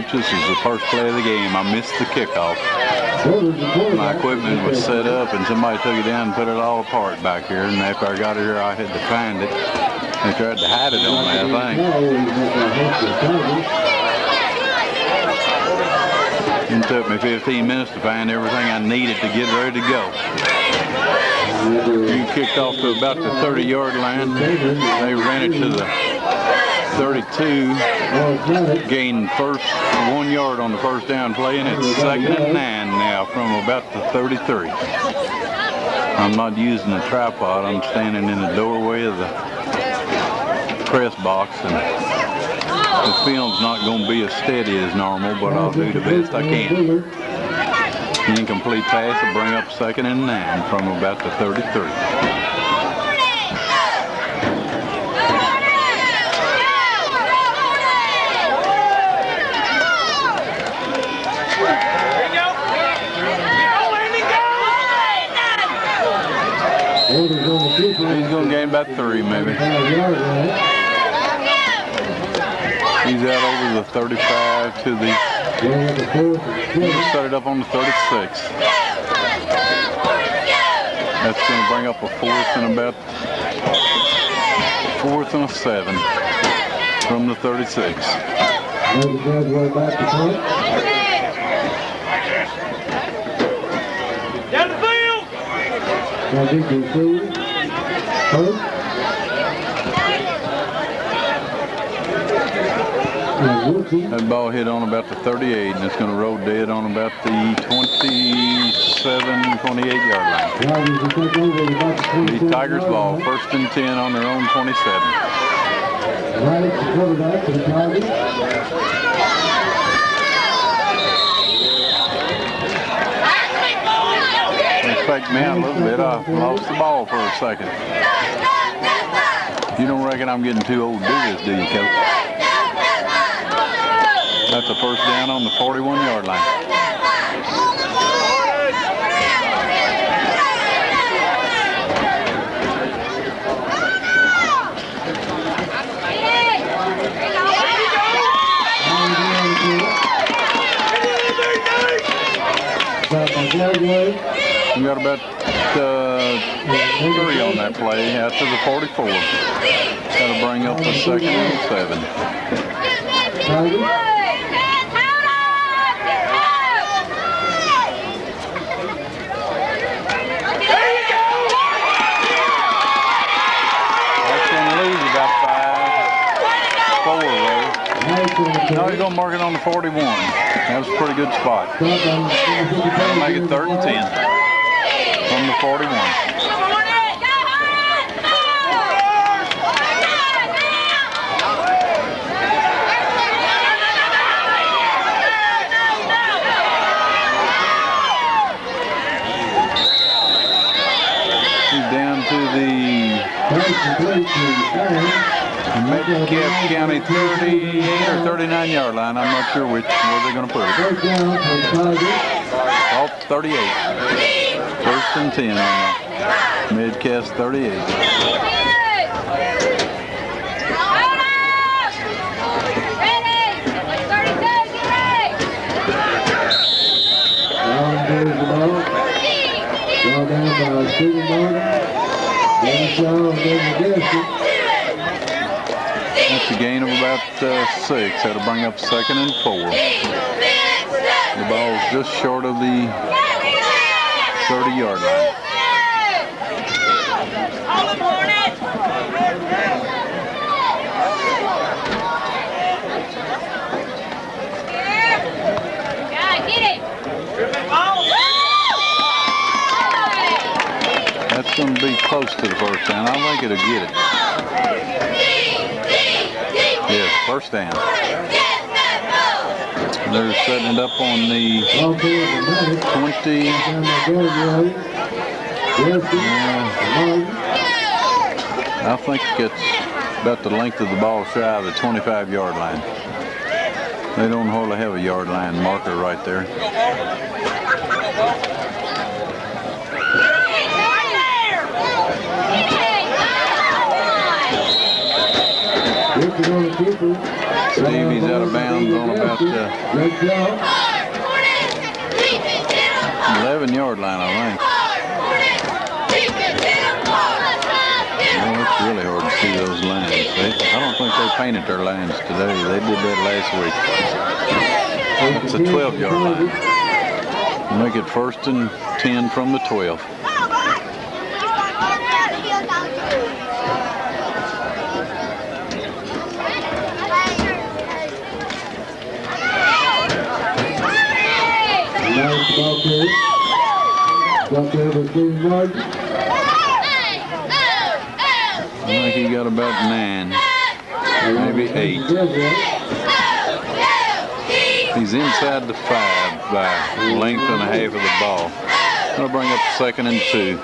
Coach, this is the first play of the game. I missed the kickoff. My equipment was set up and somebody took it down and put it all apart back here. And after I got it here, I had to find it. They tried to hide it on me, I think. It took me 15 minutes to find everything I needed to get ready to go. We kicked off to about the 30-yard line. They ran it to the 32, gained first 1 yard on the first down play, and it's 2nd and 9 now from about the 33. I'm not using a tripod. I'm standing in the doorway of the press box, and the film's not going to be as steady as normal, but I'll do the best I can. Incomplete pass will bring up 2nd and 9 from about the 33. He's going to gain about 3, maybe. He's out over the 35 to the. He'll set it up on the 36. That's going to bring up a 4th and about 4th and a 7 from the 36. Down the field. That ball hit on about the 38, and it's going to roll dead on about the 27, 28-yard line. The Tigers ball, 1st and 10 on their own 27. Faked me out a little bit. I lost the ball for a second. You don't reckon I'm getting too old to do this, do you, Coach? That's a first down on the 41-yard line. We got about 3 on that play out to the 44. That'll bring up the 2nd and 7. That's going to lose about 4 there. No, he's going to mark it on the 41. That was a pretty good spot. That'll make it 3rd and 10 from the 41. He's down to the Metcalfe County 38 or 39-yard line. I'm not sure where they're going to put it. Oh, 38. 1st and 10 on the Metcalfe 38. That's a gain of about 6. That'll bring up 2nd and 4. The ball's just short of the 30-yard line. That's going to be close to the first down. I think it'll get it. Yes, first down. They're setting it up on the 20. I think it's about the length of the ball shy of the 25-yard line. They don't hardly have a yard line marker right there. Stevie's out of bounds on about the 11-yard line, I think. Well, it's really hard to see those lines. I don't think they painted their lines today. They did that last week. That's a 12-yard line. Make it 1st and 10 from the 12. Ball carry. Ball carry for 3 yards. I think he got about 9, maybe 8. He's inside the 5 by length and a half of the ball. That'll bring up 2nd and 2.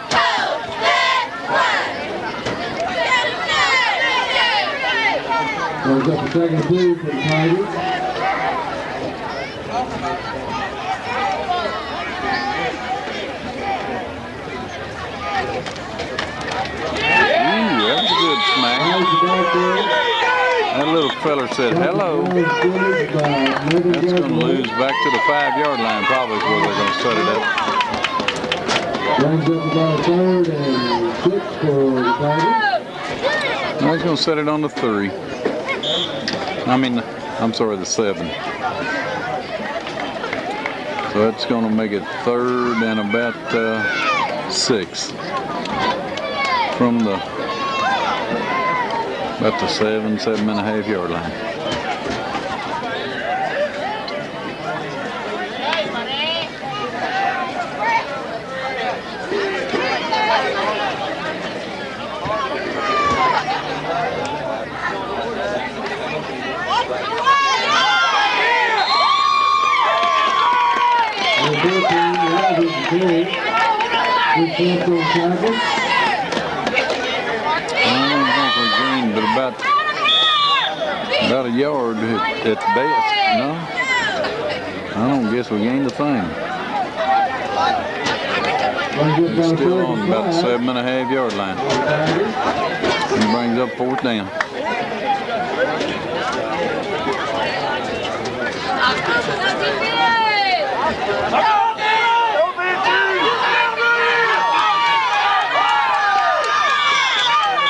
Brings up the 2nd and 2 for the Tigers. That was a good smack. That little feller said hello. That's going to lose back to the 5-yard line, probably is where they're going to set it up. Brings up about 3rd and 6 for the Tigers. Now he's going to set it on the 3. I'm sorry, the 7. So that's going to make it 3rd and about 6 from the about the 7.5 yard line. But about a yard at best. No, I don't guess we gained a thing. He's still on about the 7.5 yard line. He brings up 4th down.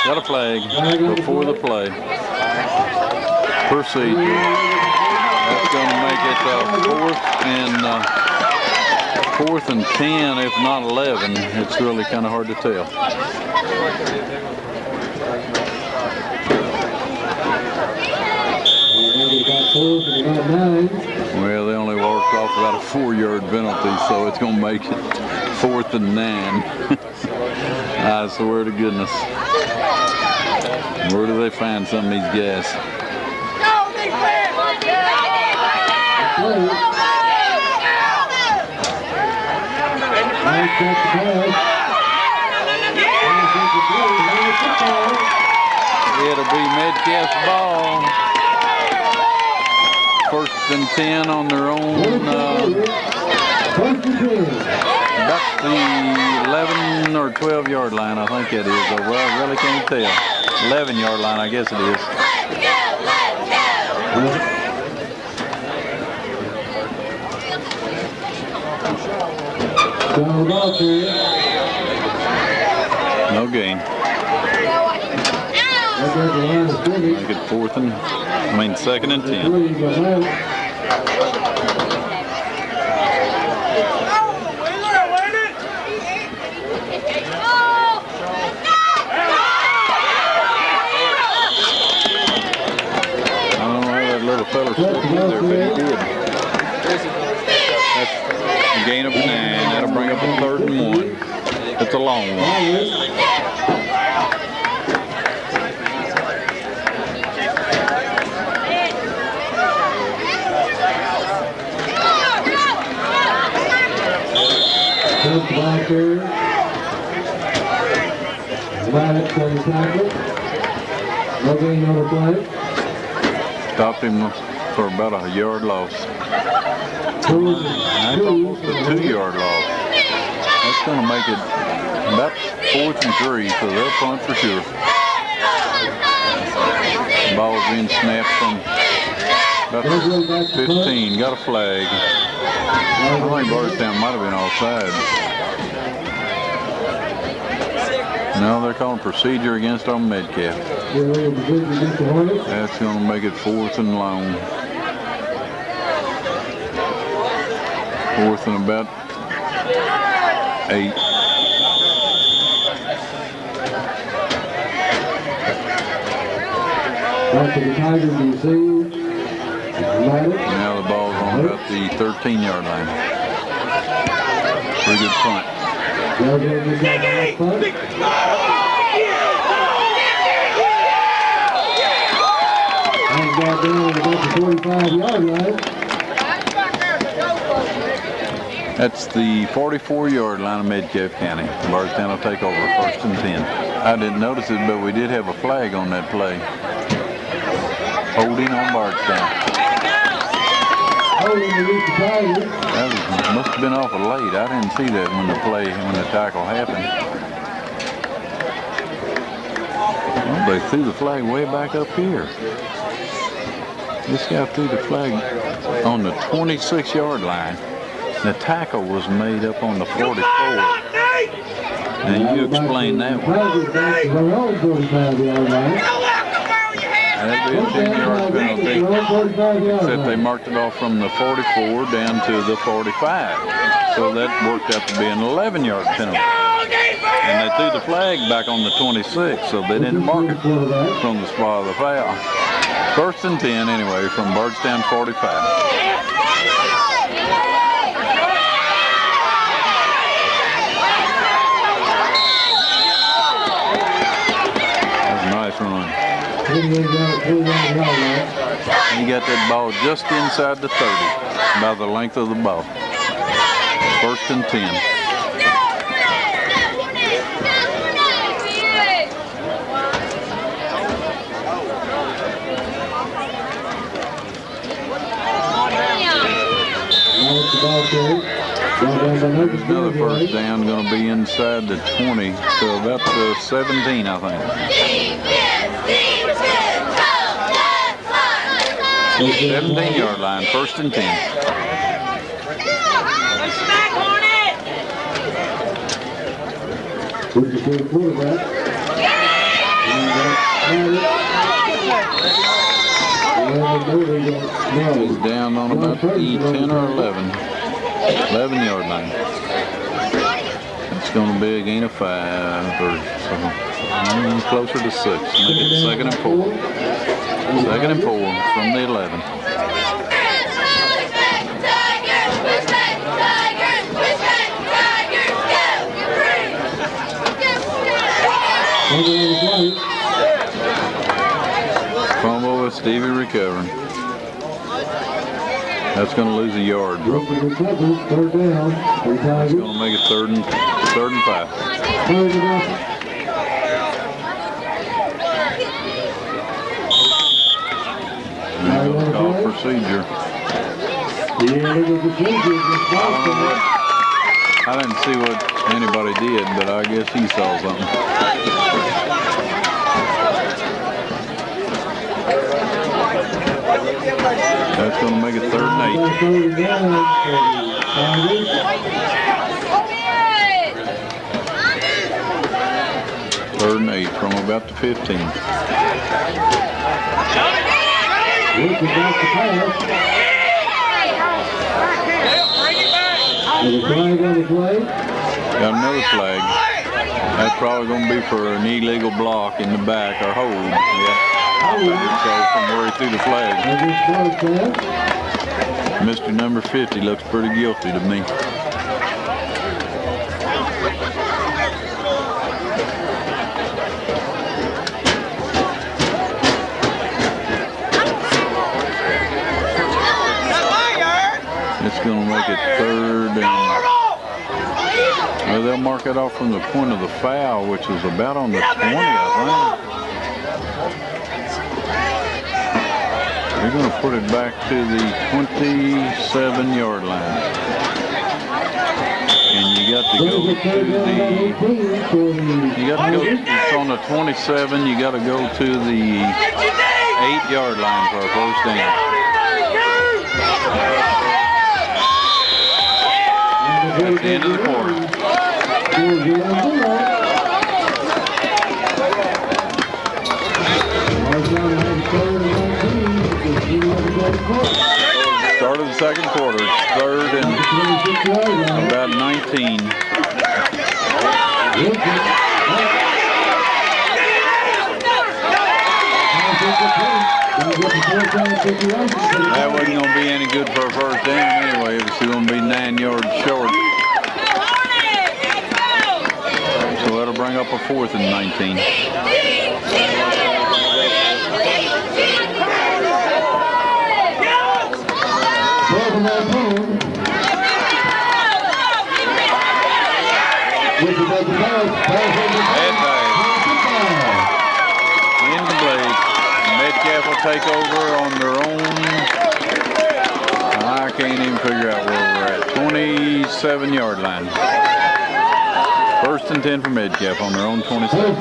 Got a flag before the play. Proceed. That's going to make it 4th and 10, if not 11. It's really kind of hard to tell. Well, they only walked off about a 4-yard penalty, so it's going to make it 4th and 9. I swear to goodness. Where do they find some of these guys? It'll be Metcalfe's ball. 1st and 10 on their own. About the 11 or 12 yard line, I think it is. Well, I really can't tell. 11 yard line, I guess it is. No gain. Make it 2nd and 10. Feller still there, but he did. That's a gain of 9. That'll bring up a 3rd and 1. It's a long one. Stopped him for about a yard loss. That's almost a 2-yard loss. That's going to make it about 4th and 3, so they'll punt for sure. ball's being snapped from about the 15. Got a flag. I think Bardstown might have been offside. No, they're calling procedure against our Metcalfe. That's going to make it 4th and long. 4th and about 8. Now the ball's on about the 13-yard line. Pretty good punt. That's the 44-yard line of Metcalfe County. Bardstown will take over 1st and 10. I didn't notice it, but we did have a flag on that play. Holding on Bardstown. That must have been awful late. I didn't see that when the tackle happened. Well, they threw the flag way back up here. This guy threw the flag on the 26-yard line. The tackle was made up on the 44. Now you explain that one. That'd be a 10-yard penalty, except they marked it off from the 44 down to the 45. So that worked out to be an 11-yard penalty. And they threw the flag back on the 26, so they didn't mark it from the spot of the foul. 1st and 10 anyway from Bardstown 45. That's a nice run. He got that ball just inside the 30, by the length of the ball. 1st and 10. Another 1st down, going to be inside the 20, so about the 17, I think. 17-yard line, 1st and 10. He's down on about the 10 or 11. 11-yard line. It's going to be a gain of 5 or so. Closer to 6. Make it 2nd and 4. 2nd and 4 from the 11. Fumble with Stevie recovering. That's going to lose a yard. That's going to make it 3rd and 5. Call procedure. I didn't see what anybody did, but I guess he saw something. That's going to make it 3rd and 8. 3rd and 8 from about the 15. Got another flag. That's probably going to be for an illegal block in the back or hold. Yeah. So from where he threw the flag. Mr. number 50 looks pretty guilty to me. It's going to make it 3rd and... Well, they'll mark it off from the point of the foul, which was about on the 20, I think. They're going to put it back to the 27-yard line. And you got to go to the, it's on the 27, you got to go to the 8-yard line for a first down. That's the end of the quarter. Start of the second quarter. It's 3rd and about 19. That wasn't going to be any good for a first down anyway. It was going to be 9 yards short. So that'll bring up a 4th and 19. Incomplete. Metcalfe will take over on their own. I can't even figure out where we're at. 27-yard line. 1st and 10 for Metcalfe on their own 27.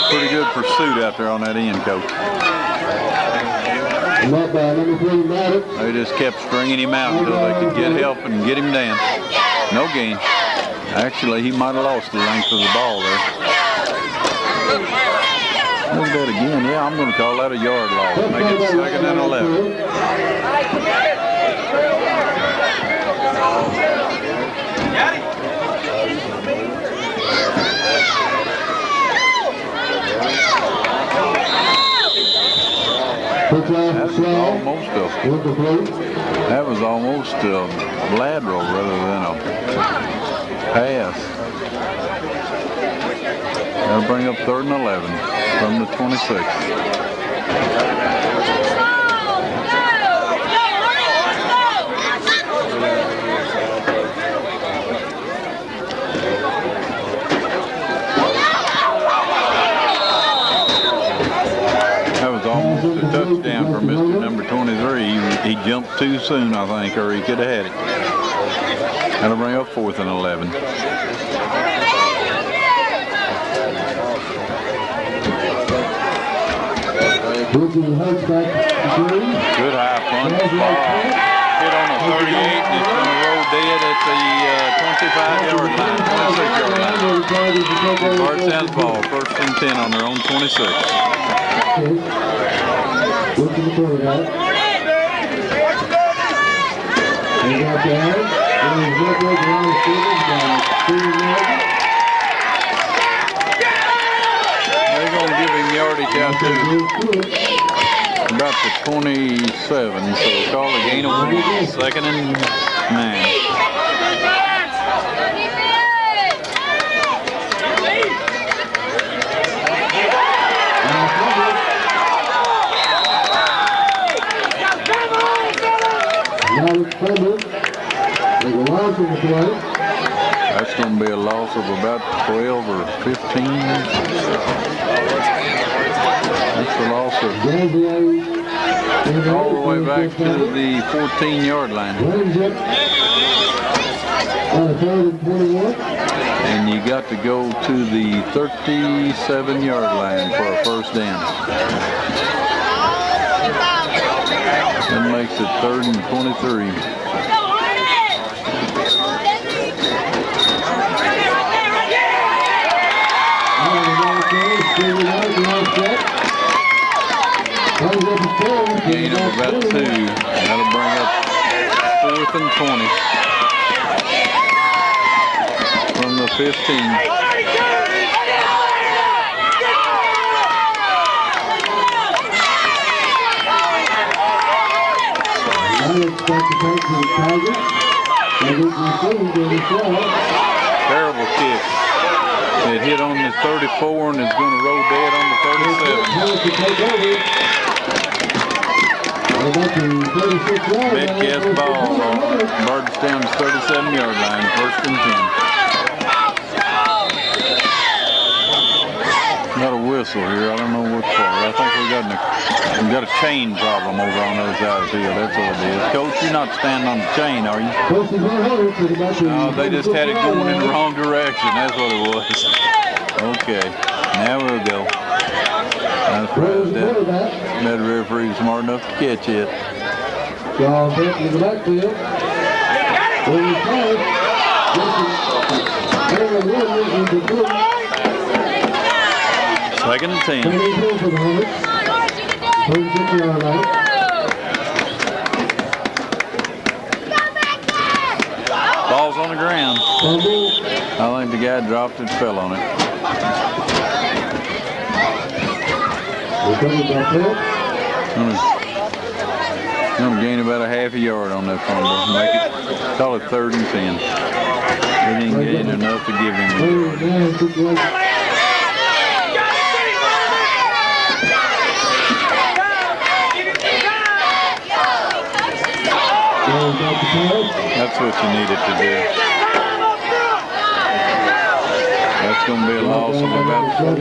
Pretty good pursuit out there on that end, Coach. They just kept stringing him out until they could get help and get him down. No gain. Actually, he might have lost the length of the ball there. Look at that again. Yeah, I'm going to call that a yard loss. Make it 2nd and 11. That was almost a lateral rather than a pass. That'll bring up 3rd and 11 from the 26. Almost a touchdown for Mr. number 23. He jumped too soon, I think, or he could have had it. That'll bring up 4th and 11. Good high punt. Hit on a 38 and it's going to roll dead at the 25-yard line, 26-yard line. Bardstown's ball, 1st and 10 on their own 26. Look to the quarterback. He got that. And he's looking around the They're going to give him yardage out to about the 27. So call a gain of 1. 2nd and 9. That's going to be a loss of about 12 or 15. That's a loss of all the way back to the 14-yard line. And you got to go to the 37-yard line for a first down. That makes it 3rd and 23. Gain of about 2. That'll bring up 4th and 20 from the 15. Terrible kick. It hit on the 34 and it's going to roll dead on the 37. Metcalfe's ball on Bardstown's 37-yard line, 1st and 10. Got a whistle. whistle here. I don't know what for. I think we got a chain problem over on the other side of the field. That's what it is. Coach, you're not standing on the chain, are you? No, they just had it going in the wrong direction. That's what it was. Okay, now we'll go. I'm surprised that referee was smart enough to catch it. John Benton in the backfield. Second and 10. Ball's on the ground. I think the guy dropped it, fell on it. Gonna gain about a half a yard on that fumble. Make it, call it 3rd and 10. They didn't gain enough to give him a yard. That's what you needed to do. That's going to be a loss of about 4.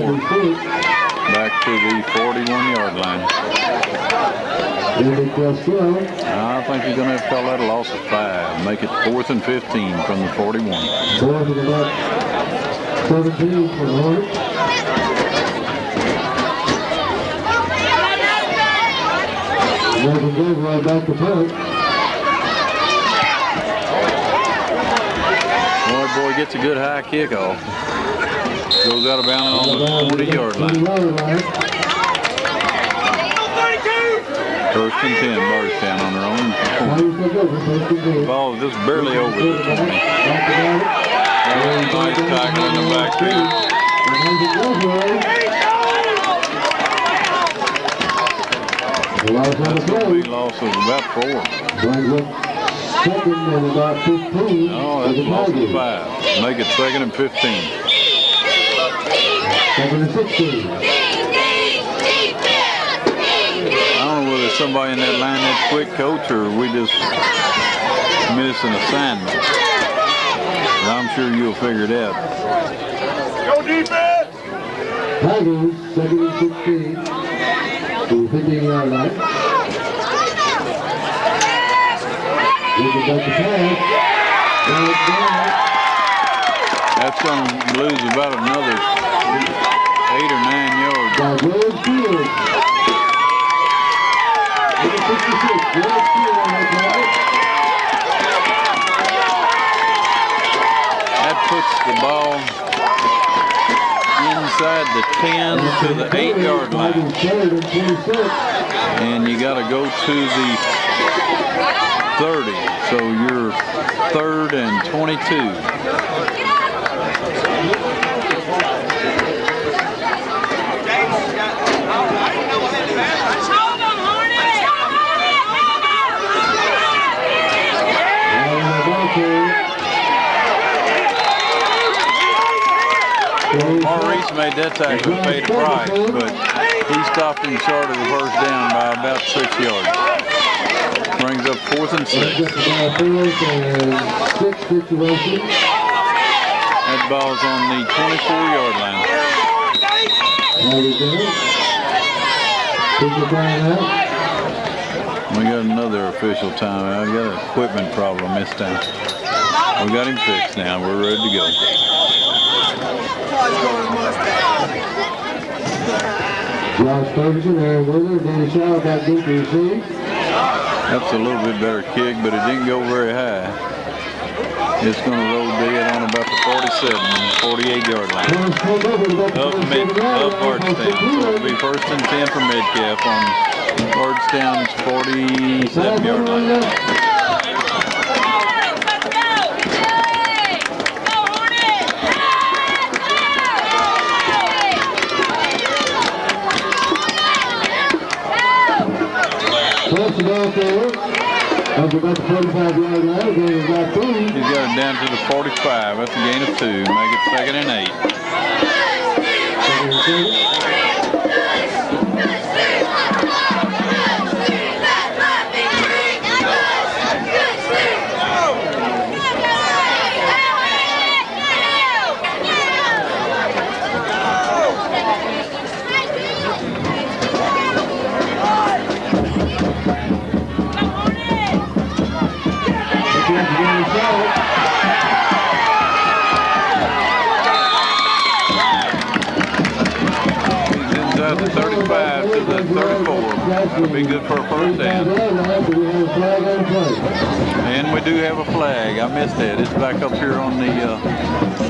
Back to the 41-yard line. I think you're going to have to call that a loss of 5. Make it 4th and 15 from the 41. 4th and about 17 for the Hornets. Right back to punt. Boy gets a good high kickoff. Goes out of bounds on the 20-yard line. 1st and 10, Bardstown on their own 20. The ball is just barely over the 20. Nice tackle in the backfield. That's going to be a loss of about 4. Second and about 15. Oh, that's a loss of 5. Make it 2nd and 15. 2nd and 16. I don't know whether somebody in that line that's quick, Coach, or we just miss an assignment. But I'm sure you'll figure it out. Go defense! Tigers, 2nd and 16. To the 15-yard line. That's going to lose about another 8 or 9 yards. That puts the ball inside the 10 to the 8-yard line. And you got to go to the 30, so you're 3rd and 22. Maurice made that tackle and paid a price, but he stopped him short of the 1st down by about 6 yards. Brings up 4th and 6. That ball's on the 24-yard line. We got another official timeout. I got an equipment problem this time. We got him fixed now. We're ready to go. Josh Ferguson, Aaron Wheeler, Danny Shaw got good to receive. That's a little bit better kick, but it didn't go very high. It's going to roll dead on about the 47, 48-yard line. Up Bardstown. So it'll be 1st and 10 for Metcalfe on Bardstown's 47-yard line. First down there. Up about the 45-yard line. He's got it down to the 45. That's a gain of 2. Make it 2nd and 8. out the 35 to the 34. That'll be good for a first down. And we do have a flag. I missed that. It's back up here on the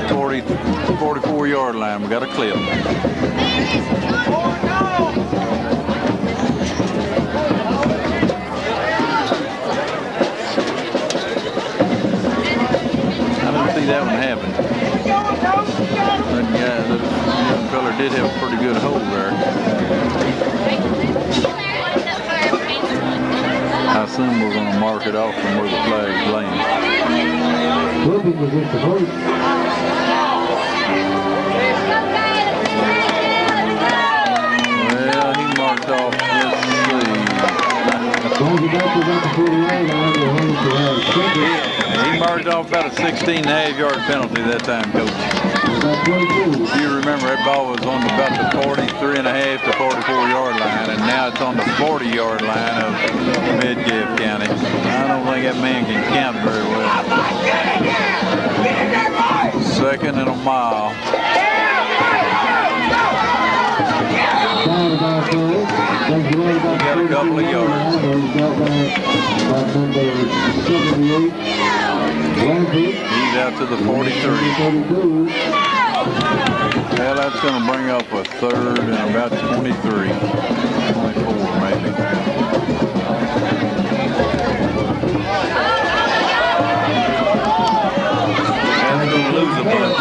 44-yard line. We got a clip. I didn't see that one happen. That guy, the young fella did have a pretty good hold there. I assume we're going to mark it off from where the flag's laying. Well, he marked off, let's see. He marked off about a 16.5-yard penalty that time, Coach. You remember that ball was on about the 43.5 to 44-yard line, and now it's on the 40-yard line of Metcalfe County. I don't think that man can count very well. Second and a mile. Got a couple of yards. He's out to the 43. Well, that's going to bring up a third and about 23. 24 maybe. That's going to lose a bunch.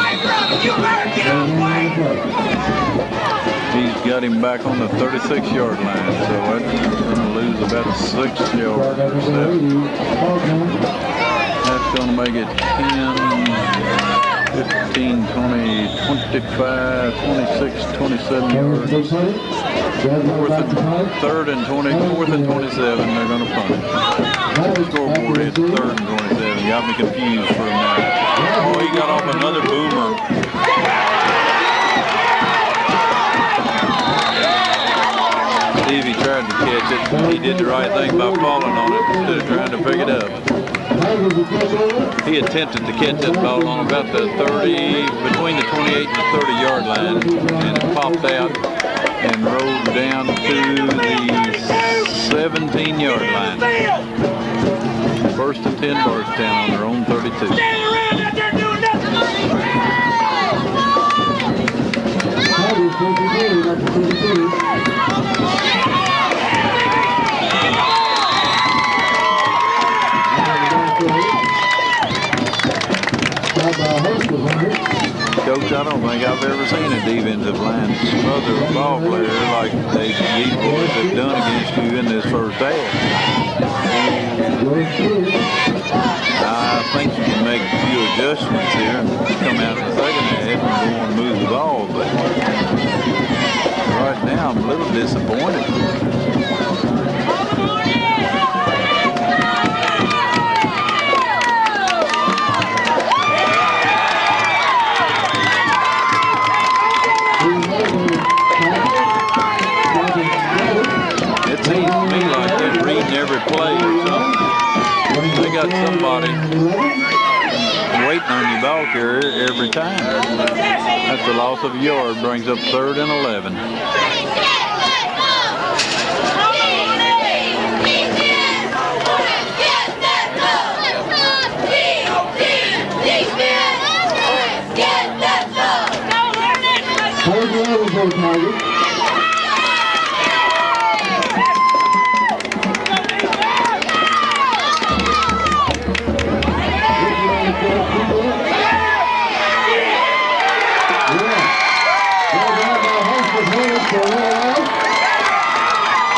He's got him back on the 36-yard line, so that's going to lose about 6 yards or 7. That's going to make it 10, 15, 20, 25, 26, 27 yards. Third and 20, fourth and 27, they're going to punt it. The scoreboard is 3rd and 27. Got me confused for a minute. Oh, he got off another boomer. Stevie tried to catch it. He did the right thing by falling on it instead of trying to pick it up. He attempted to catch that ball on about the 30, between the 28 and the 30-yard line, and it popped out and rolled down to the 17-yard line. First and 10, Bardstown on their own 32. Coach, I don't think I've ever seen a defensive line smother a ball player like these boys have done against you in this first half. I think you can make a few adjustments here and come out in the second half and go and move the ball, but right now I'm a little disappointed. It seems to me like they're reading every play or something. They got somebody waiting on your ball carrier every time. That's a loss of a yard, brings up 3rd and 11.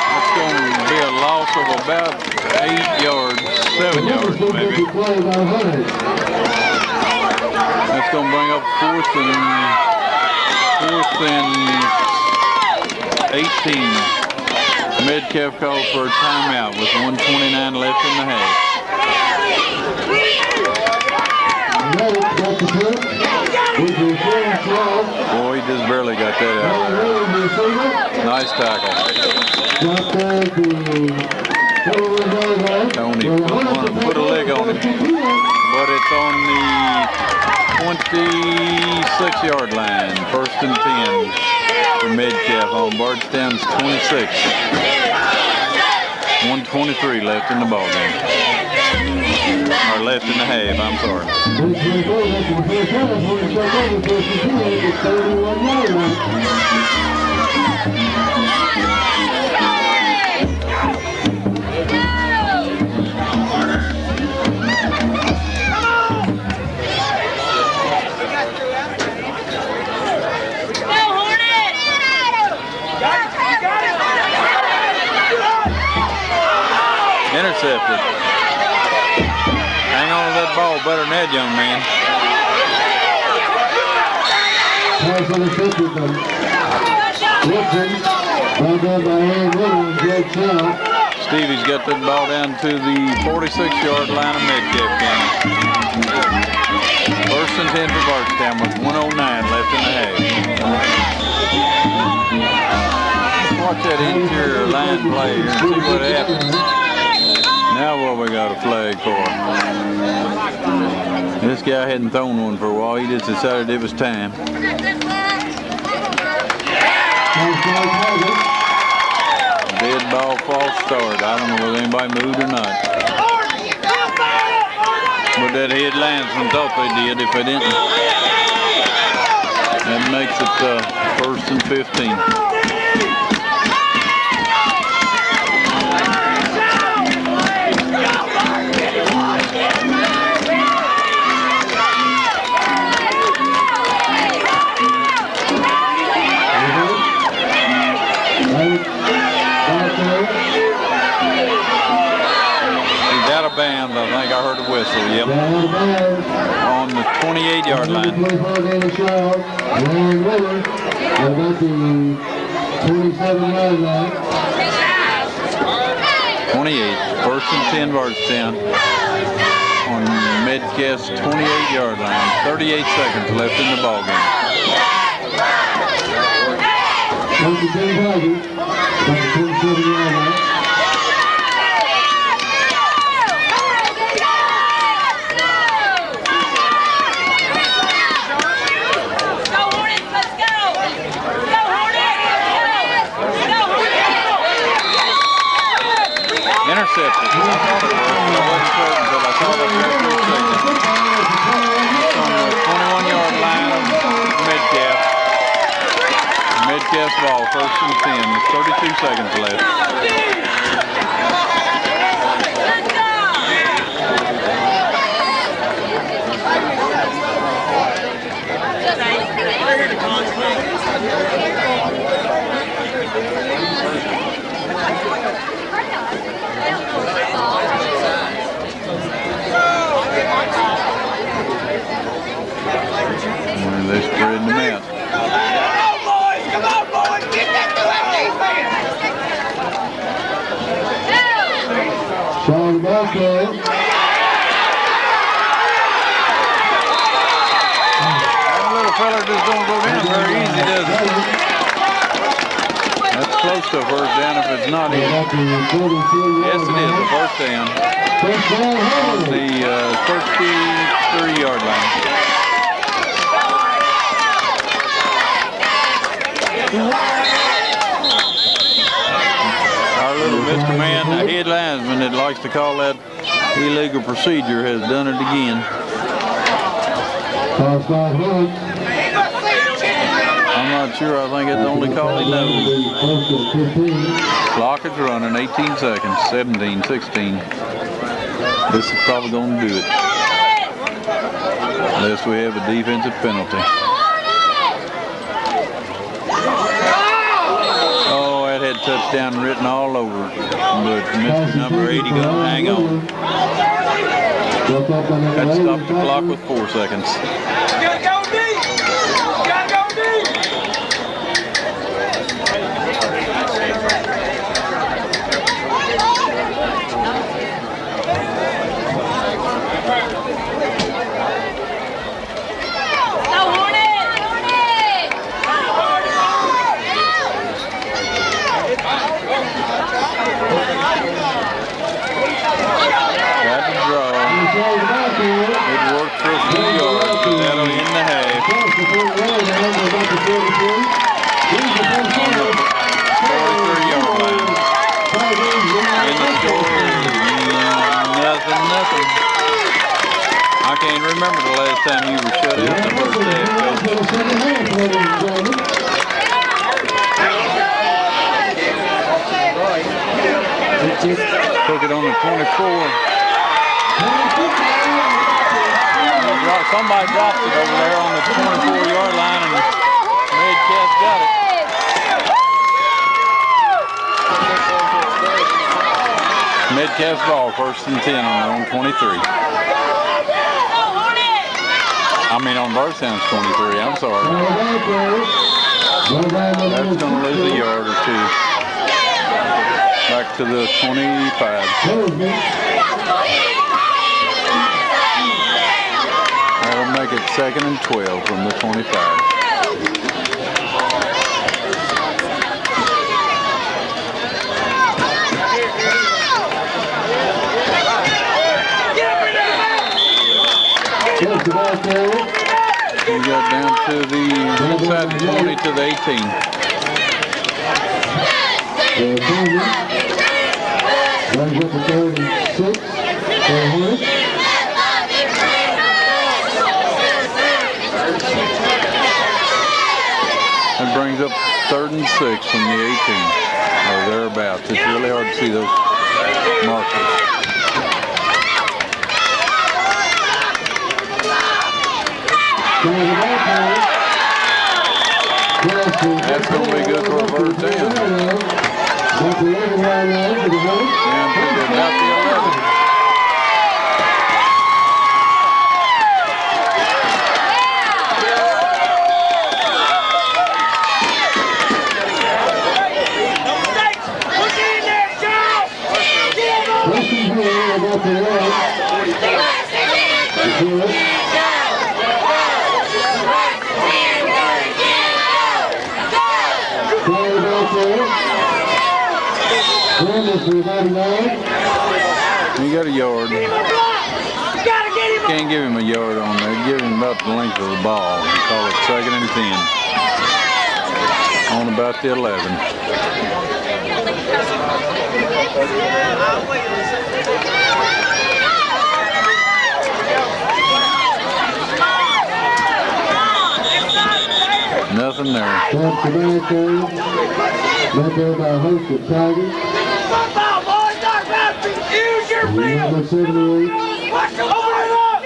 That's going to be a loss of about 8 yards, 7 yards maybe. That's going to bring up 4th and 18. Metcalfe calls for a timeout with 1:29 left in the half. Boy, he just barely got that out there. Nice tackle. Tony put a leg on him, but it's on the 26-yard line, 1st and 10. for Metcalfe on Bardstown's 26. 1:23 left in the ball game. Or left in the half, I'm sorry. Intercepted. Hang on to that ball better than that, young man. Pass intercepted by Woodson. Ball down by Aaron Miller and Greg Chow. Stevie's got that ball down to the 46-yard line of Metcalfe County. First and 10 for Bardstown with 1:09 left in the half. Let's watch that interior line play here and see what happens. Now what we got a flag for? This guy hadn't thrown one for a while. He just decided it was time. Dead ball, false start. I don't know whether anybody moved or not. But that head linesman thought they did if they didn't. That makes it first and 15. Bounds, I think I heard a whistle, yep. On the 28-yard line. 27-yard line. 28, first and 10 Bardstown. On Metcalfe's 28-yard line. 38 seconds left in the ball game. Intercepted. I thought it was, but I wasn't certain until I saw it there for a second. On the 21-yard line of Metcalfe. Metcalfe's ball, first and 10. 32 seconds left. And they're spreading them out. Come on, boys! Get that to that defense! Sean Metcalfe. That little fella just don't go down very easy, does it? That's close to a first down if it's not in. Yes, it is a first down. On the 33-yard line. Our little Mr. Man, the head linesman that likes to call that illegal procedure, has done it again. I'm not sure. I think it's the only call he knows. Clock is running, 18 seconds, 17, 16. This is probably going to do it. Unless we have a defensive penalty. Oh, that had touchdown written all over it. But Mr. Number 80 going to hang on. That stopped the clock with 4 seconds. It worked for a few yards, but that can't remember the last time you were shut out the first half, Coach. Took it on the 24. Somebody dropped it over there on the 24-yard line, and Metcalfe got it. Metcalfe's ball, 1st and 10 on their own 23. I mean on Bardstown's 23, I'm sorry. That's going to lose a yard or two. Back to the 25. That'll make it 2nd and 12 from the 25. We got down to the inside the 20 to the 18. Runs up to 36. That brings up 3rd and 6 from the 18. Or thereabouts. It's really hard to see those markers. That's going to be good for a first down. Down to about the 11. He got a yard. Can't give him a yard on there. Give him about the length of the ball. We call it 2nd and 10. On about the 11. Nothing there. Right there by a host of Tigers. Number 78.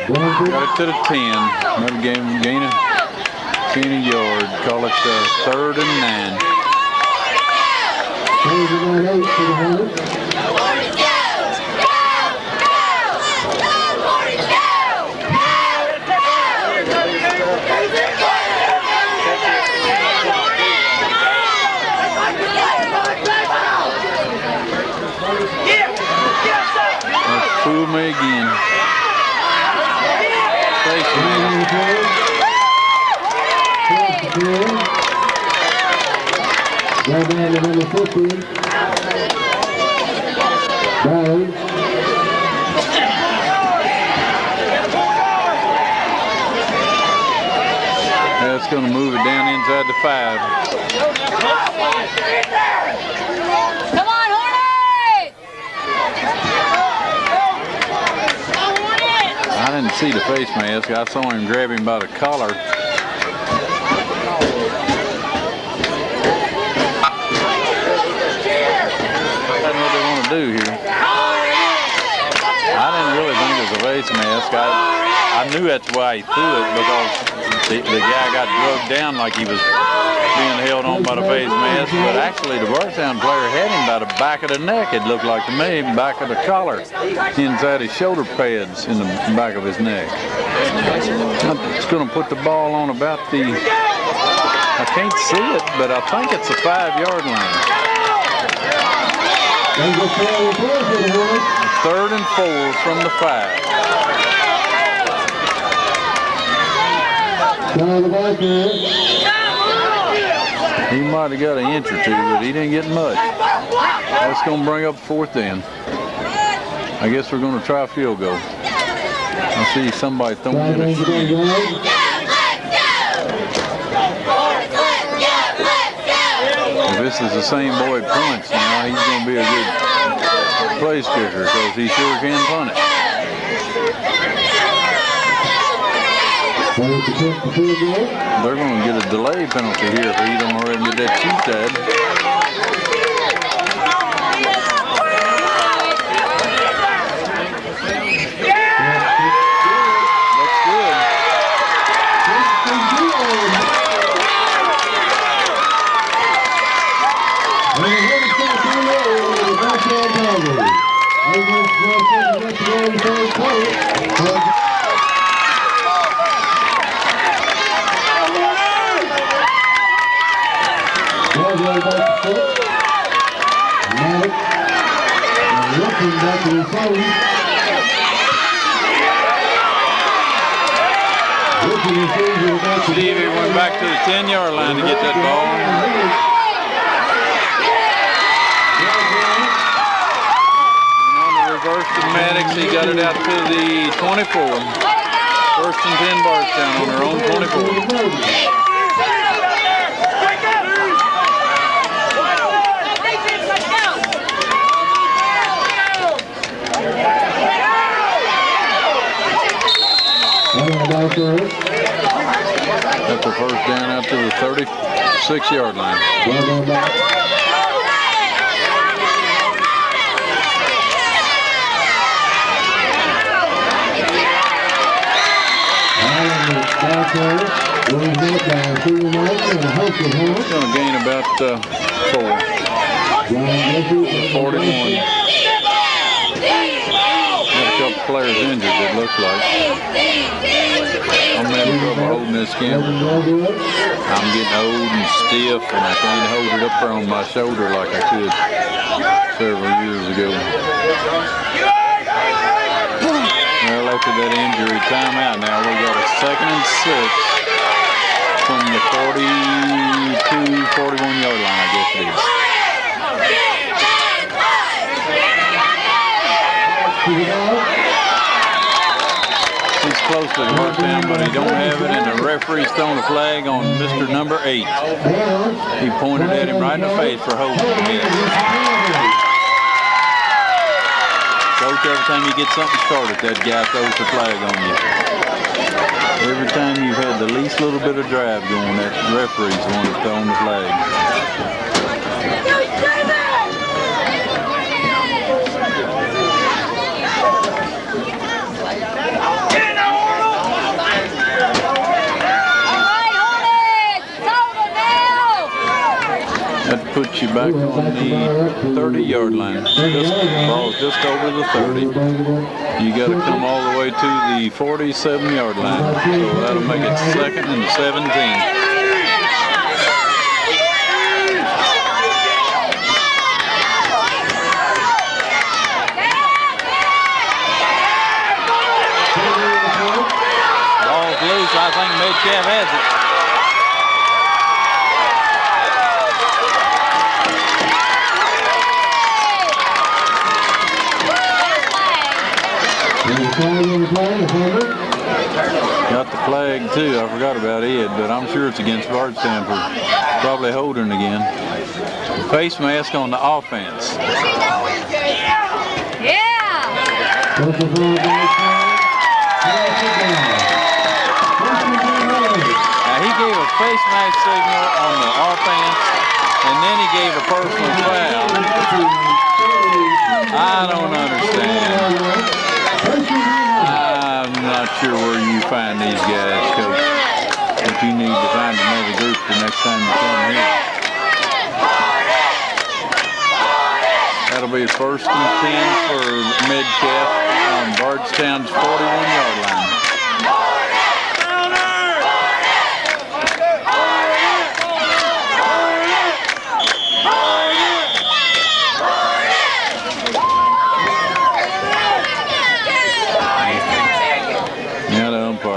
Got it to the 10. Another game, gain a yard. Call it 3rd and 9. 8 for the Hunters. Fool me again. Station man. Right down to number 50. Ballard. That's going to move it down inside the 5. Come on, Hornet! I didn't see the face mask. I saw him grab him by the collar. That's what they want to do here. I didn't really think it was a face mask. I knew that's why he threw it, because the guy got drugged down like he was being held on by the face mask, but actually the Bardstown player had him by the back of the neck, it looked like to me, back of the collar, inside his shoulder pads in the back of his neck. It's going to put the ball on about the, I can't see it, but I think it's a 5-yard line. 3rd and 4 from the 5. He might have got an inch or two, but he didn't get much. That's going to bring up 4th down. I guess we're going to try a field goal. I see somebody throwing in a shoe. If this is the same boy punts now, he's going to be a good place kicker, because he sure can punt it. They're going to get a delay penalty here if he don't already get that cheat tag. Looks good. Stevie went back to the 10-yard line to get that ball. And on the reverse to Maddox, he got it out to the 24. First and 10 Bardstown on their own 24. That's the first down out to the 36-yard line. It's going to gain about 4. 41. Got a couple players injured, it looks like. I'm having trouble holding this camera. I'm getting old and stiff, and I can't hold it up there on my shoulder like I could several years ago. Well, after that injury, timeout now. We got a 2nd and 6 from the 41-yard line, I guess it is. He's close to the first down, but he don't have it, and the referee's throwing a flag on Mr. number 8. He pointed at him right in the face for holding him. Coach, every time you get something started, that guy throws the flag on you. Every time you've had the least little bit of drive going, that referee's the one that's throwing the flag. That puts you back on the 30-yard line. The ball's just over the 30. You got to come all the way to the 47-yard line. So that'll make it 2nd and 17. Ball's loose. I think Metcalfe has it. Got the flag too. I forgot about Ed, but I'm sure it's against Bardstown for probably holding again. Face mask on the offense. Yeah! Now he gave a face mask signal on the offense, and then he gave a personal foul. I don't understand. I'm not sure where you find these guys, Coach. But you need to find another group the next time you come here. That'll be 1st and 10 for Metcalfe on Bardstown's 41-yard line.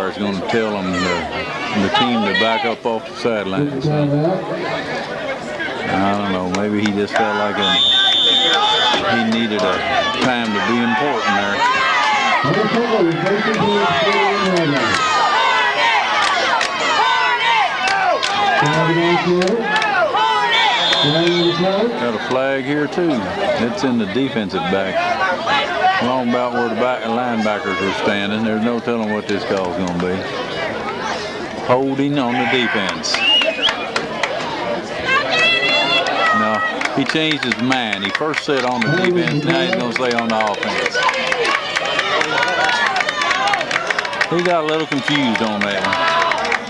Is going to tell them the team to back up off the sideline. So, I don't know. Maybe he just felt like he needed a time to be important there. Got a flag here too. It's in the defensive back. Along about where the linebackers are standing. There's no telling what this call is going to be. holding on the defense. No, he changed his mind. He first said on the defense, now he's going to say on the offense. He got a little confused on that one.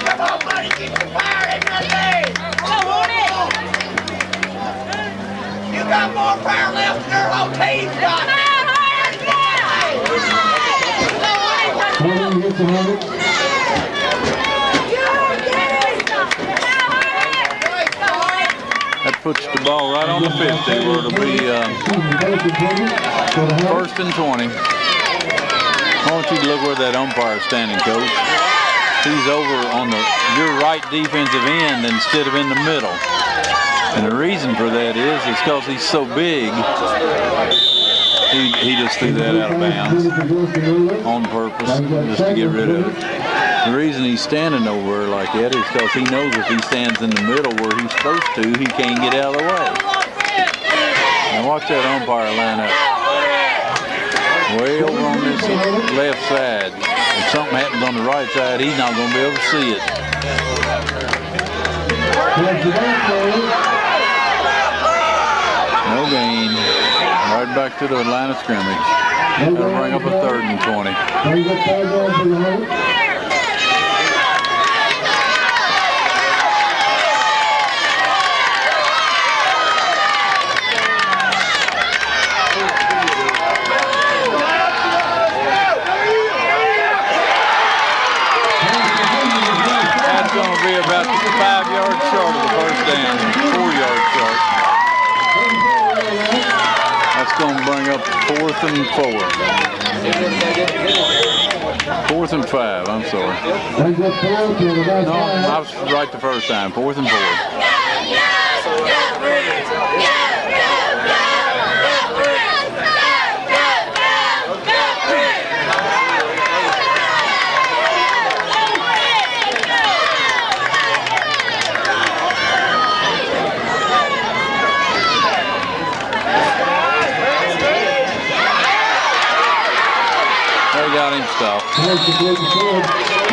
Come on, buddy, keep the fire in your leg. You got more power left than your whole team's got. That puts the ball right on the 50, where it'll be 1st and 20. I want you to look where that umpire is standing, Coach. He's over on your right defensive end instead of in the middle. And the reason for that is because he's so big, he just threw that out of bounds on purpose just to get rid of it. The reason he's standing over like that is because he knows if he stands in the middle where he's supposed to, he can't get out of the way. Now watch that umpire line up. Way over on this left side. If something happens on the right side, he's not going to be able to see it. No gain. Right back to the line of scrimmage. That'll bring up a 3rd and 20. Be about 5 yards short of the first down, 4 yards short. That's going to bring up 4th and 4. 4th and 5, I'm sorry. No, I was right the first time, 4th and 4. Got him stopped.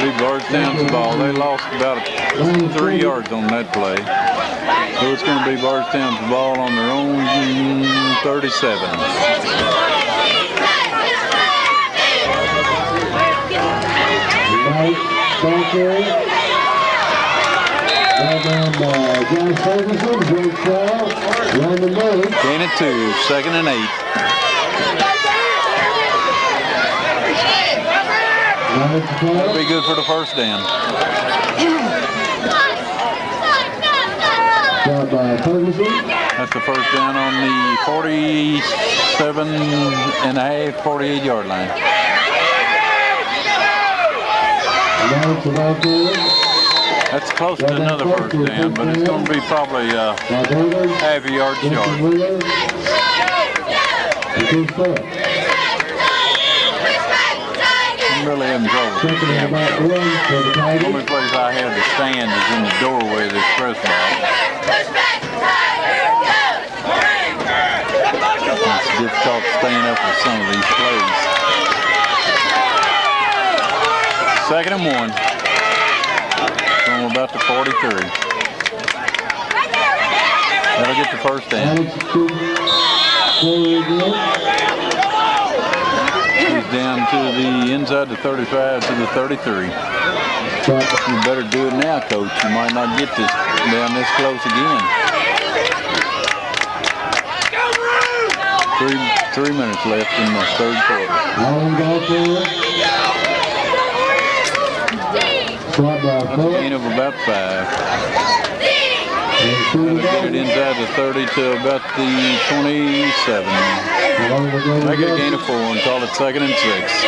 Be Bardstown's ball. They lost about 3 yards on that play. So it's going to be Bardstown's ball on their own 37. Gain of 2, 2nd and 8. That'll be good for the first down. That's the first down on the 47.5, 48-yard line. That's close to another first down, but it's going to be probably half a yard short. I'm really having trouble. The only place I have to stand is in the doorway of this press box. It's difficult staying up with some of these plays. 2nd and 1. From about the 43. That'll get the first down. Down to the inside the 35 to the 33. You better do it now, Coach. You might not get this down this close again. 3 minutes left in the 3rd quarter. That's a gain of about 5. That'll get it inside the 30 to about the 27. Make it a gain of 4 and call it 2nd and 6.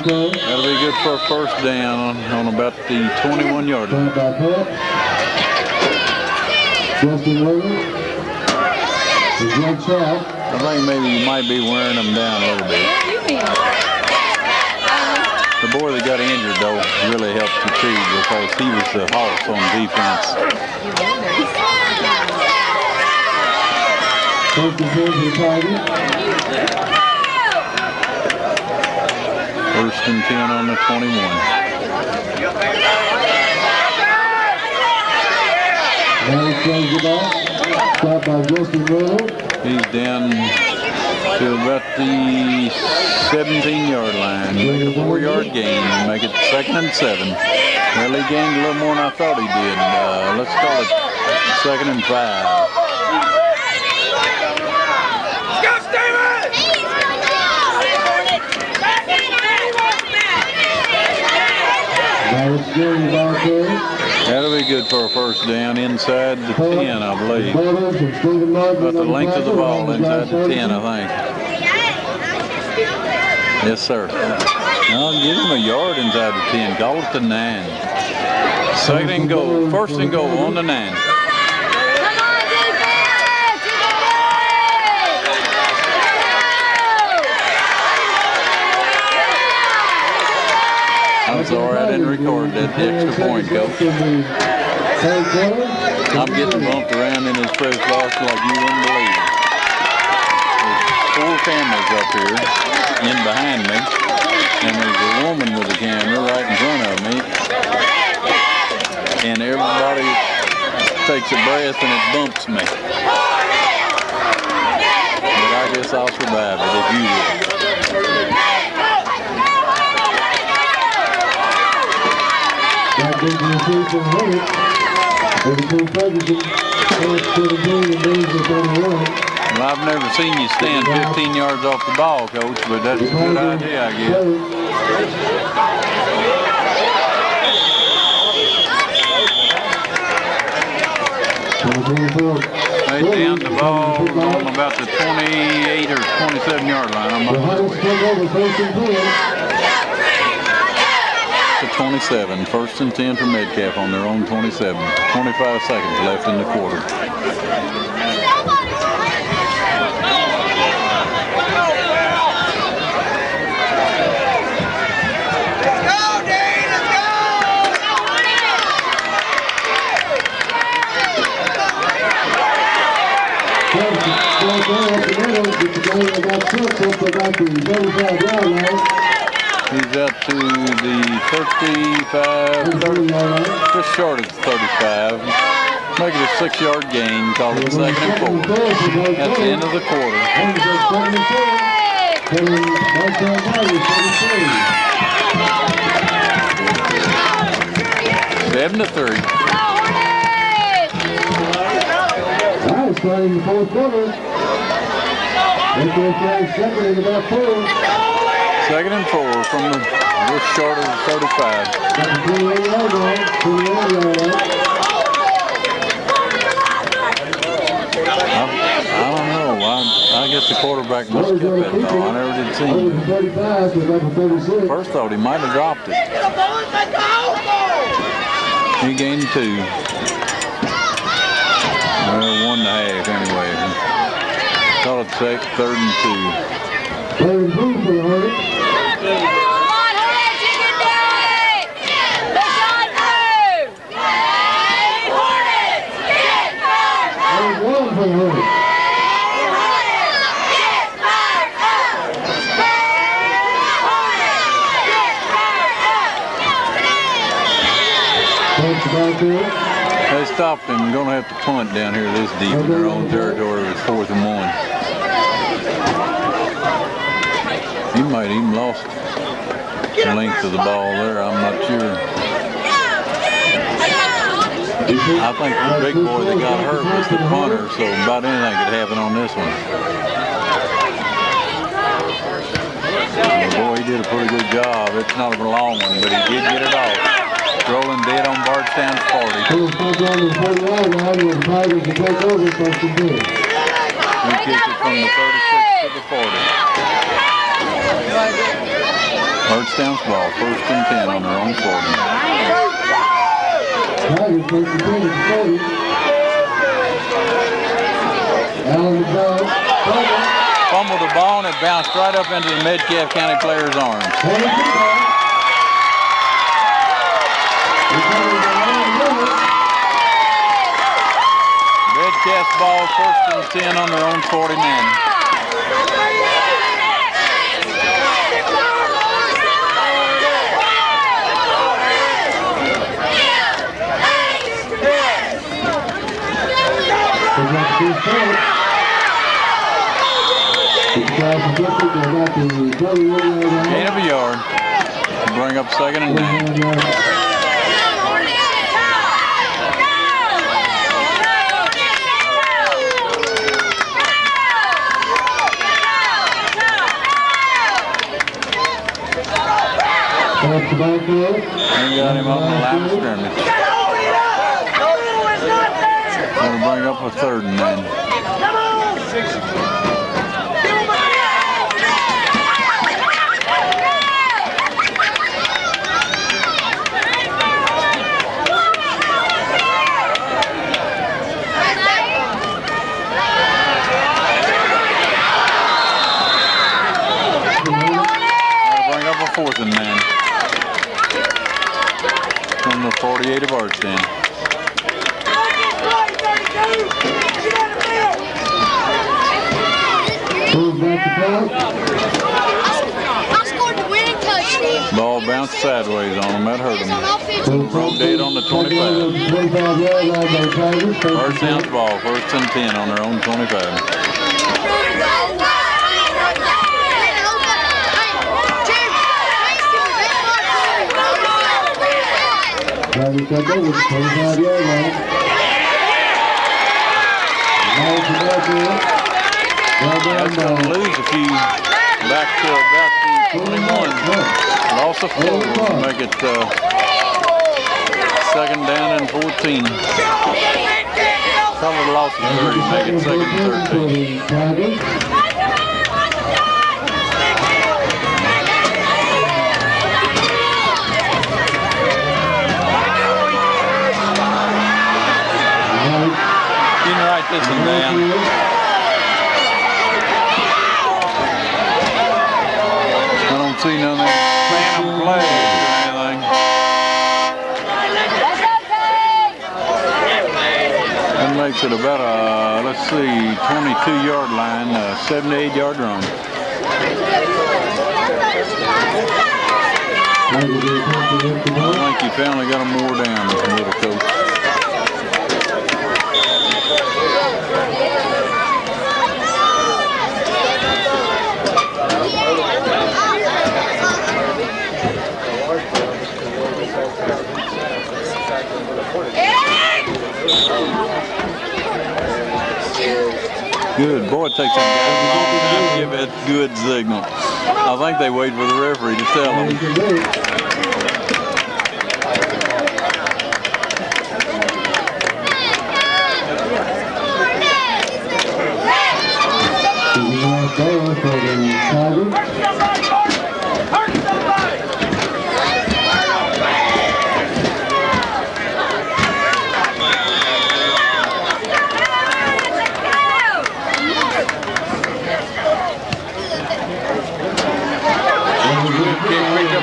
That'll be good for a first down on about the 21-yard line. I think maybe you might be wearing them down a little bit. The boy that got injured, though, really helped you too because he was the hoss on defense. First and 10 on the 21. Now he plays the ball. Stop by Justin Miller. He's down to about the 17-yard line. Make it a 4-yard gain. Make it 2nd and 7. Well, he gained a little more than I thought he did. Let's call it 2nd and 5. That'll be good for a first down inside the 10, I believe. About the length of the ball inside the 10, I think. Yes, sir. I'll give him a yard inside the 10. Call it the 9. 2nd and goal. 1st and goal on the 9. I'm sorry I didn't record that extra point, Coach. I'm getting bumped around in this press box like you wouldn't believe. There's 4 cameras up here in behind me, and there's a woman with a camera right in front of me, and everybody takes a breath and it bumps me. But I guess I'll survive it if you will. Well, I've never seen you stand 15 yards off the ball, Coach, but that's a good idea, I guess. They down the ball on about the 28 or 27-yard line. I'm not sure. 27, 1st and 10 for Metcalfe on their own 27. 25 seconds left in the quarter. He's up to the 35, 30, just short of 35. Make it a 6-yard gain, call it 2nd and 4. At the end of the quarter. 7-3. Now starting the 4th quarter. Second and about 4. 2nd and 4 from the just short of the 35. I don't know. I guess the quarterback must have kept that ball. I never did see him. First thought he might have dropped it. He gained 2. Well, 1.5 anyway. Call it 3rd and 2. Third and 2 for the Hornets. Come on, Hornets, you can do it! Push on through! Hey, Hornets, get fired up! Third and 1 for the Hornets. Hey, Hornets, get fired up! Hey, Hornets, get fired up! Punch back there. They stopped him. Going to have to punt down here this deep in their own territory. It's 4th and 1. He might even lost the length of the ball there. I'm not sure. I think the big boy that got hurt was the punter, so about anything could happen on this one. Boy, he did a pretty good job. It's not a long one, but he did get it off. Rolling dead on Bardstown's 40. He kicked it from the 36 to the 40. Bardstown's ball, 1st and 10 on their own 40. Allen the ball. fumbled the ball and it bounced right up into the Metcalfe County player's arms. Metcalfe's ball, 1st and 10 on their own 49. Gain of a yard. Bring up 2nd and 9. They got him on the line of scrimmage. Gonna bring up a 3rd and 9. Bring up a 4th and 9. From the 48 of Bardstown. I scored the winning touchdown. Ball bounced sideways on him. That hurt him. Wrong date on the 25. Bardstown's ball, 1st and 10 on their own 25. That's going to lose a few back to about the 21. Loss of 4 to make it 2nd down and 14. Cover the loss of 30, make it 2nd and 13. You can write this one down. See none of them phantom plays or anything. That makes it about a, let's see, 22-yard line, 78-yard run. I think you finally got them more down, little coach. Good. Boy, it takes some guys a long time to give that good signal. I think they wait for the referee to tell them.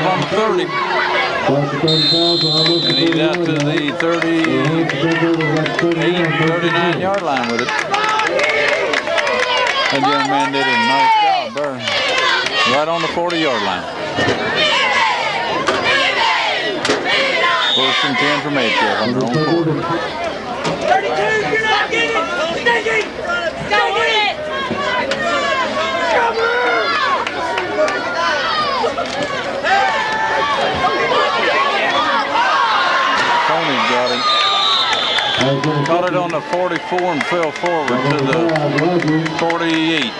On the 30. And he's out to the 39-yard line with it. That young man did a nice job there. Right on the 40-yard line. 1st and 10 from Metcalfe on their own 40. 32, you're not getting it! Stinky! Go get it! Cover! Tony's got it. Caught it on the 44 and fell forward to the 48.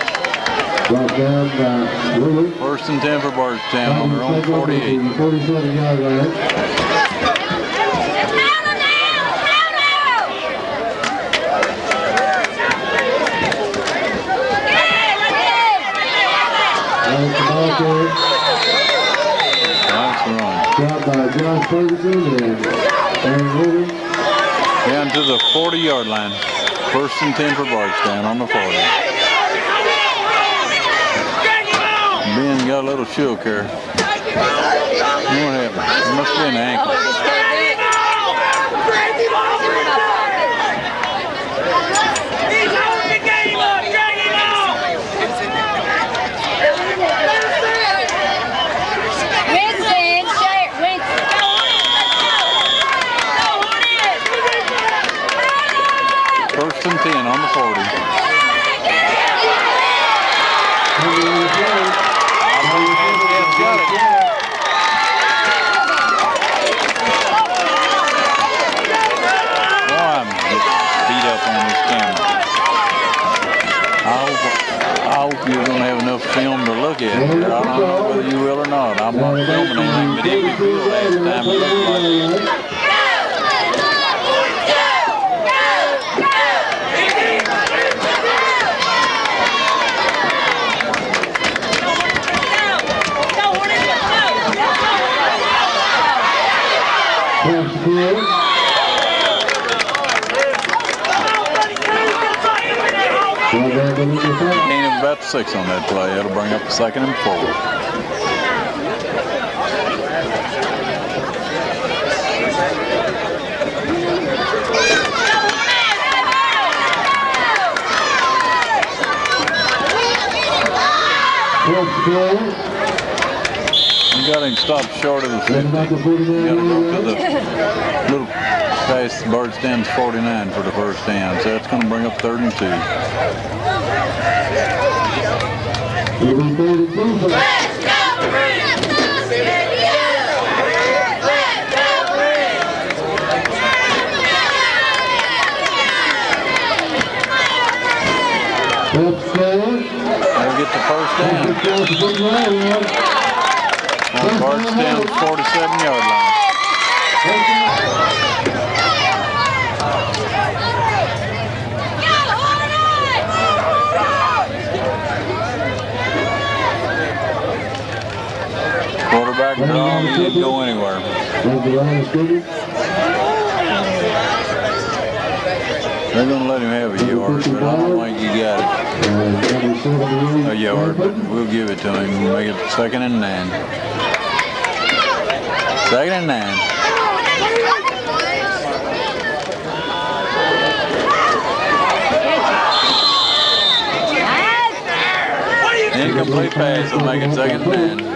1st and 10 for Bardstown on their own 48. Nice run. Down to the 40-yard line. 1st and 10 for Bardstown on the 40. Ben got a little shook here. What happened? It must be an ankle. He's holding the game up. Drag him on. Winston, share, Winston. First and 10 on the 40. Got it. Boy, I'm getting beat up on this camera. I hope you're going to have enough film to look at. I don't know whether you will or not. I'm not filming anything, but it was real last time. It looked like. Gain of about 6 on that play. It'll bring up a 2nd and 4. You got him stopped short of the 50. You got to go to the little past Bardstown's 49 for the first down. So that's going to bring up 3rd and 2. They'll get the first down. On Bardstown's 47-yard line. Quarterback draw, he didn't go anywhere. They're going to let him have a yard, but I don't think he got it. A yard, but we'll give it to him. We'll make it 2nd and 9. 2nd and 9. Incomplete pass will make it 2nd and 9.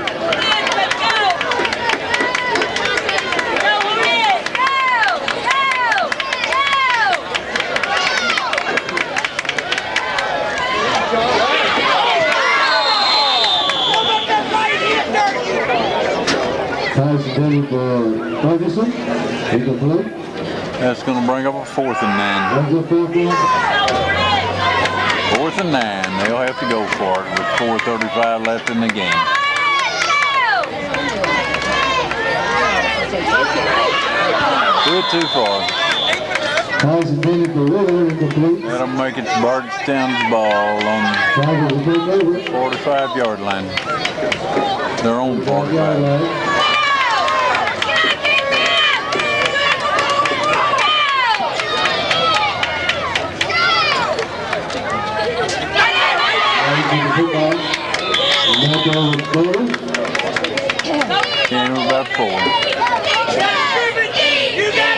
That's going to bring up a 4th and 9. 4th and 9. They'll have to go for it with 4:35 left in the game. Do it too far. That'll make it Bardstown's ball on the 45-yard line. Their own 45. Game of about 4.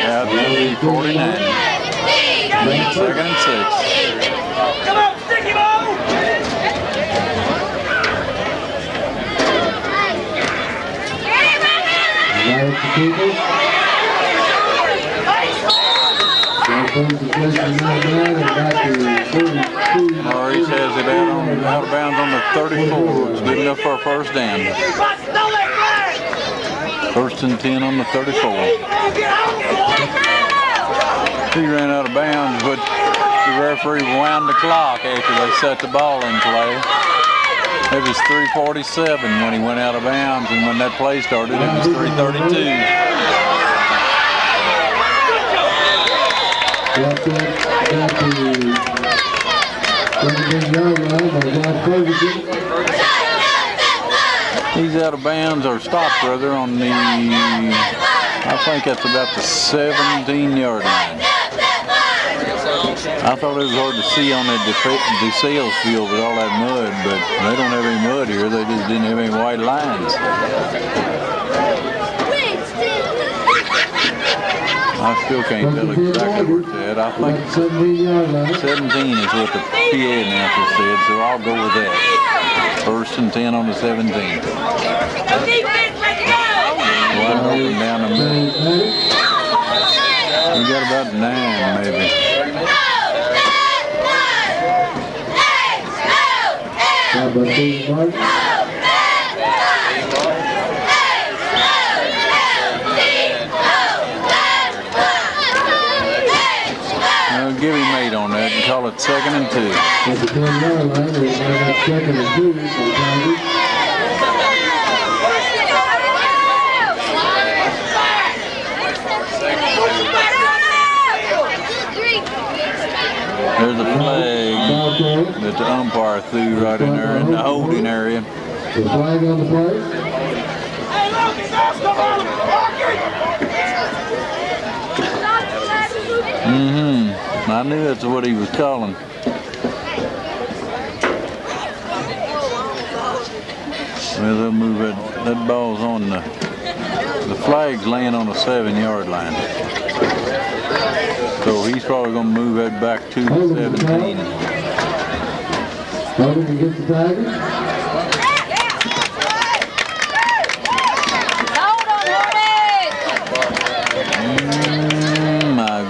Out to the 49. 2nd and 6. Come on, stick him on! Maurice has it out of bounds on the 34. It's good enough for a first down. 1st and 10 on the 34. He ran out of bounds, but the referee wound the clock after they set the ball in play. It was 3:47 when he went out of bounds, and when that play started, it was 3:32. He's out of bounds, or stopped rather, on the, I think that's about the 17-yard line. I I thought it was hard to see on that DeSales field with all that mud, but they don't have any mud here. They just didn't have any white lines. I still can't tell exactly where it's at. I think 17 is what the PA announcer said, so I'll go with that. 1st and 10 on the 17. Wide open down the middle. We got about 9 maybe. Give him 8 on that and call it 2nd and 2. At the 10-yard line, they have 2nd and 2 for the Tigers. There's a flag that the umpire threw right in there in the holding area. The flag on the play. I knew that's what he was calling. Well, they'll move it. That ball's on the flag's laying on the 7-yard line. So he's probably going to move that back to the 17. Hogan against the Tigers.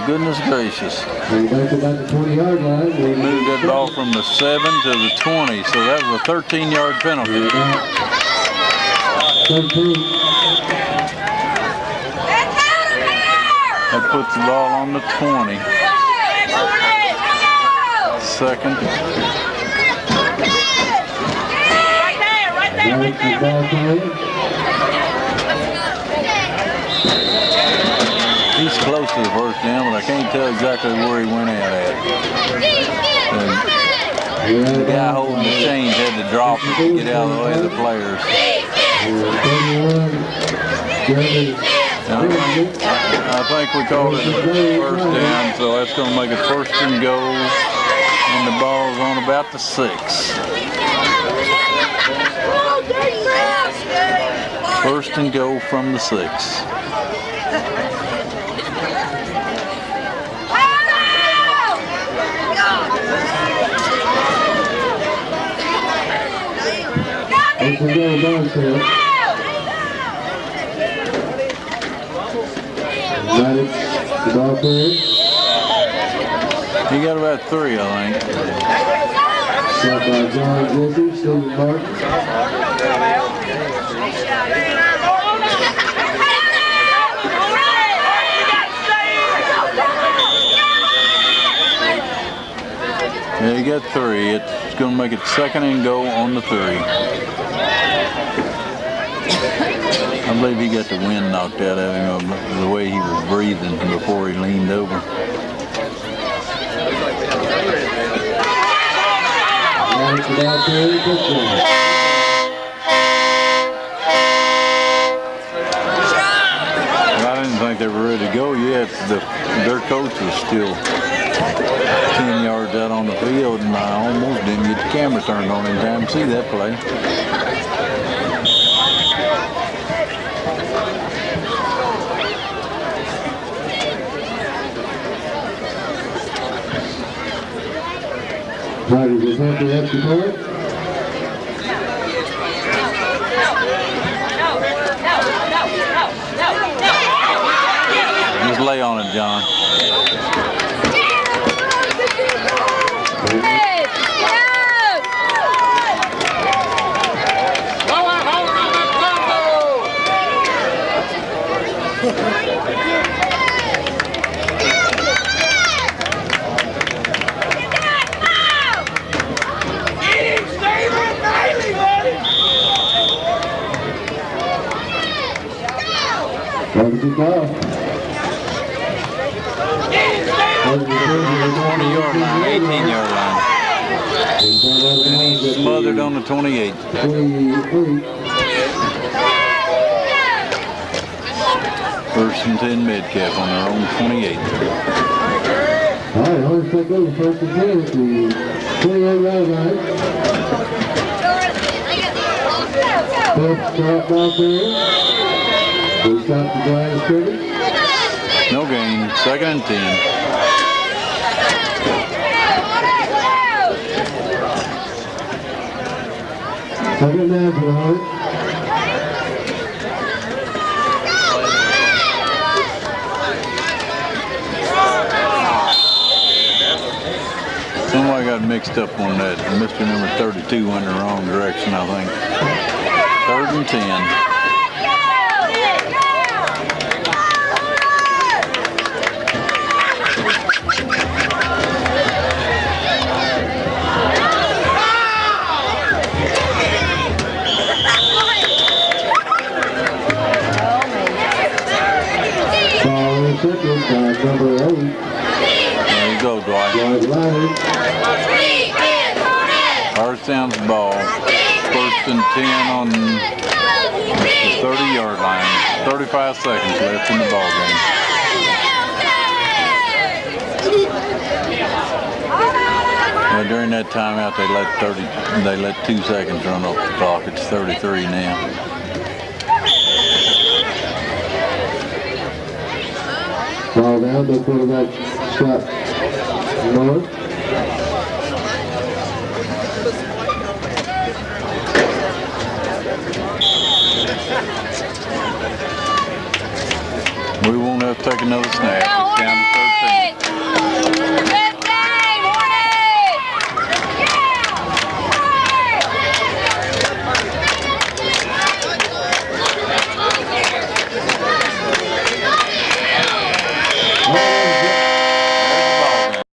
Goodness gracious. Back about the 20-yard line. He moved that ball from the 7 to the 20, so that was a 13-yard penalty. 13. That puts the ball on the 20. 2nd. He's close to the 1st down, but I can't tell exactly where he went out at. The guy holding the chains had to drop it to get out of the way of the players. I think we called it 1st down, so that's going to make it 1st and goal, and the ball's on about the 6. 1st and goal from the 6. It's a goal, Bardstown. The ball carried. He got about 3, I think. Shot by John Jesse, Stephen Martin. Yeah, he got 3. It's going to make it 2nd and goal on the 3. I believe he got the wind knocked out of him the way he was breathing before he leaned over. I didn't think they were ready to go yet. Their coach was still 10 yards out on the field, and I almost didn't get the camera turned on in time to see that play. Tigers will have the extra point. Just lay on it, John. Tigers will call. 20-yard line, 18-yard line. And he's smothered on the 28. 28. 1st and 10 Metcalfe on their own 28. All right, Hornets go first and 10 at the 28-yard line. Phillips dropped off there. We stopped the line of scrimmage. No gain, 2nd and 10. Second down for the Hornets. Somebody got mixed up on that. Mr. number 32 went in the wrong direction, I think. 3rd and 10. Number 8. There you go, Dwight. Bardstown's ball. 1st and 10 on the 30-yard line. 35 seconds left in the ball game. Well, during that timeout, they let 2 seconds run off the clock. It's 33 now. Ball down, the quarterback shot north. We won't have to take another snap. It's down to